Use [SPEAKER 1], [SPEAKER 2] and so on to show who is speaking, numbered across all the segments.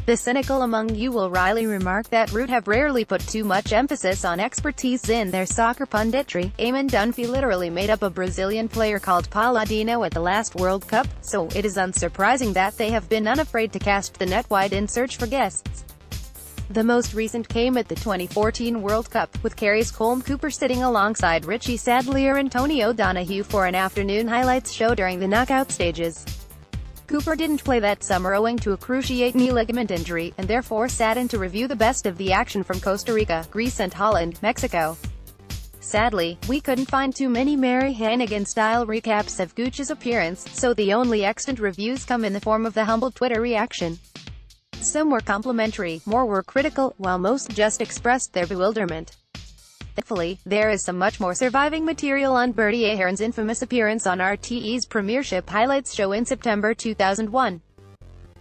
[SPEAKER 1] The cynical among you will wryly remark that Root have rarely put too much emphasis on expertise in their soccer punditry. Eamon Dunphy literally made up a Brazilian player called Palladino at the last World Cup, so it is unsurprising that they have been unafraid to cast the net wide in search for guests. The most recent came at the 2014 World Cup, with Kerry's Colm sitting alongside Richie, Sadlier and Tony O'Donoghue for an afternoon highlights show during the knockout stages. Cooper didn't play that summer owing to a cruciate knee ligament injury, and therefore sat in to review the best of the action from Costa Rica, Greece and Holland, Mexico. Sadly, we couldn't find too many Mary Hannigan-style recaps of Gooch's appearance, so the only extant reviews come in the form of the humble Twitter reaction. Some were complimentary, more were critical, while most just expressed their bewilderment. Thankfully, there is some much more surviving material on Bertie Ahern's infamous appearance on RTE's Premiership highlights show in September 2001.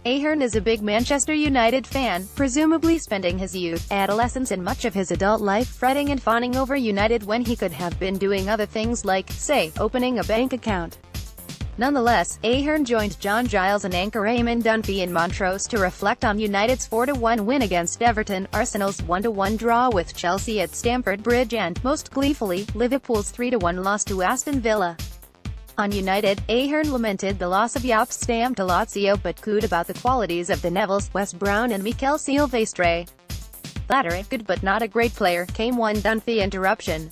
[SPEAKER 1] Ahern is a big Manchester United fan, presumably spending his youth, adolescence and much of his adult life fretting and fawning over United when he could have been doing other things like, say, opening a bank account. Nonetheless, Ahern joined John Giles and anchor Eamon Dunphy in Montrose to reflect on United's 4-1 win against Everton, Arsenal's 1-1 draw with Chelsea at Stamford Bridge and, most gleefully, Liverpool's 3-1 loss to Aston Villa. On United, Ahern lamented the loss of Jaap Stam to Lazio but cooed about the qualities of the Nevilles, Wes Brown and Mikel Silvestre. Latter, a good but not a great player, came one Dunphy interruption.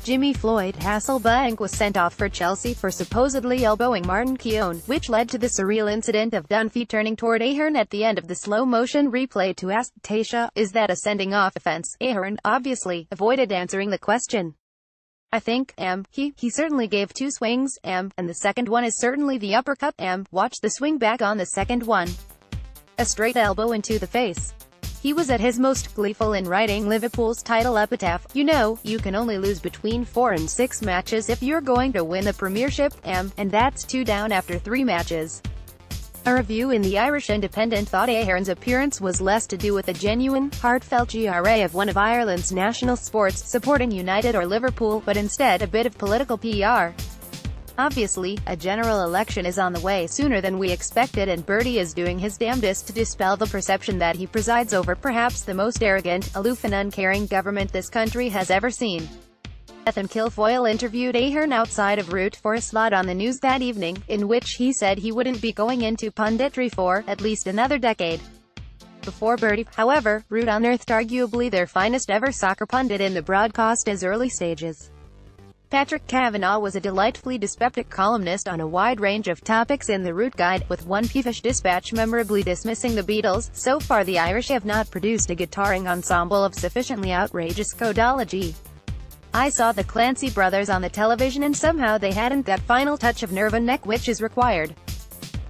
[SPEAKER 1] Jimmy Floyd Hasselbank was sent off for Chelsea for supposedly elbowing Martin Keown, which led to the surreal incident of Dunphy turning toward Ahern at the end of the slow-motion replay to ask, "Tasha, is that a sending-off offense?" Ahern, obviously, avoided answering the question. "I think, he certainly gave 2 swings, and the second one is certainly the uppercut, watch the swing back on the second one. A straight elbow into the face." He was at his most gleeful in writing Liverpool's title epitaph. "You know, you can only lose between 4 and 6 matches if you're going to win the Premiership, and that's 2 down after 3 matches. A review in the Irish Independent thought Ahern's appearance was less to do with a genuine, heartfelt GRA of one of Ireland's national sports, supporting United or Liverpool, but instead a bit of political PR. Obviously, a general election is on the way sooner than we expected and Bertie is doing his damnedest to dispel the perception that he presides over perhaps the most arrogant, aloof and uncaring government this country has ever seen." Ethan Kilfoyle interviewed Ahern outside of Root for a slot on the news that evening, in which he said he wouldn't be going into punditry for, at least another decade. Before Bertie, however, Root unearthed arguably their finest ever soccer pundit in the broadcast's early stages. Patrick Kavanagh was a delightfully dyspeptic columnist on a wide range of topics in the Root Guide, with one peevish dispatch memorably dismissing the Beatles. "So far the Irish have not produced a guitaring ensemble of sufficiently outrageous codology. I saw the Clancy brothers on the television and somehow they hadn't that final touch of nerve and neck which is required."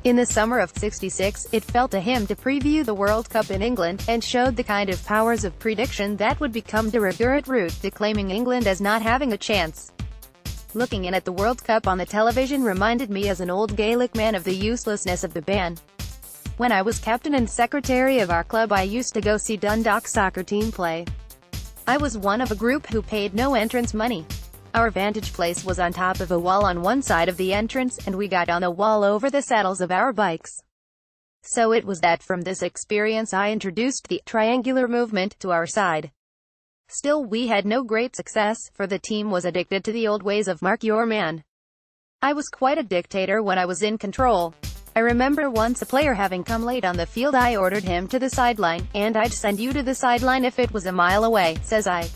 [SPEAKER 1] In the summer of '66, it fell to him to preview the World Cup in England, and showed the kind of powers of prediction that would become de rigueur at Root, declaiming England as not having a chance. "Looking in at the World Cup on the television reminded me as an old Gaelic man of the uselessness of the ban. When I was captain and secretary of our club I used to go see Dundalk's soccer team play. I was one of a group who paid no entrance money. Our vantage place was on top of a wall on one side of the entrance, and we got on the wall over the saddles of our bikes. So it was that from this experience I introduced the triangular movement to our side. Still we had no great success, for the team was addicted to the old ways of mark your man. I was quite a dictator when I was in control. I remember once a player having come late on the field I ordered him to the sideline, and I'd send you to the sideline if it was a mile away, says I.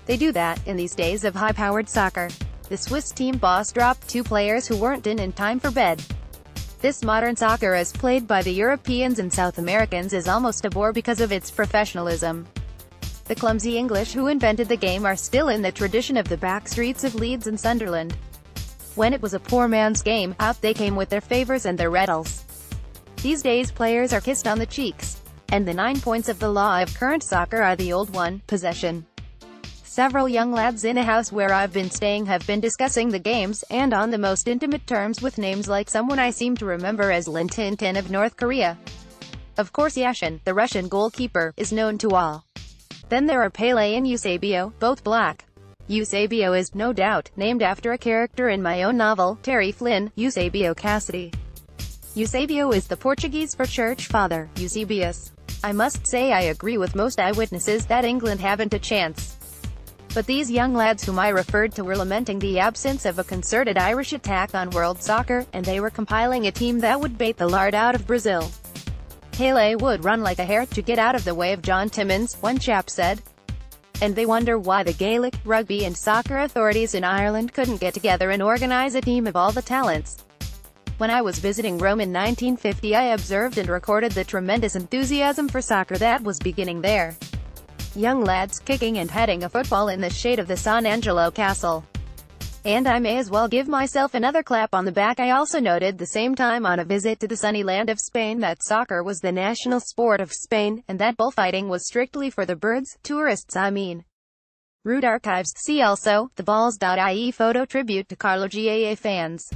[SPEAKER 1] They do that, in these days of high-powered soccer. The Swiss team boss dropped 2 players who weren't in time for bed. This modern soccer as played by the Europeans and South Americans is almost a bore because of its professionalism. The clumsy English who invented the game are still in the tradition of the back streets of Leeds and Sunderland. When it was a poor man's game, out they came with their favours and their reddles. These days players are kissed on the cheeks. And the 9 points of the law of current soccer are the old one, possession. Several young lads in a house where I've been staying have been discussing the games, and on the most intimate terms with names like someone I seem to remember as Lin Tintin of North Korea. Of course Yashin, the Russian goalkeeper, is known to all. Then there are Pele and Eusebio, both black. Eusebio is, no doubt, named after a character in my own novel, Terry Flynn, Eusebio Cassidy. Eusebio is the Portuguese for church father, Eusebius. I must say I agree with most eyewitnesses that England haven't a chance. But these young lads whom I referred to were lamenting the absence of a concerted Irish attack on world soccer, and they were compiling a team that would bait the lard out of Brazil. Pele would run like a hare to get out of the way of John Timmins, one chap said. And they wonder why the Gaelic, rugby and soccer authorities in Ireland couldn't get together and organise a team of all the talents. When I was visiting Rome in 1950, I observed and recorded the tremendous enthusiasm for soccer that was beginning there. Young lads kicking and heading a football in the shade of the San Angelo Castle. And I may as well give myself another clap on the back. I also noted the same time on a visit to the sunny land of Spain that soccer was the national sport of Spain, and that bullfighting was strictly for the birds, tourists I mean. Root Archives. See also, theballs.ie photo tribute to Carlo Gaa fans.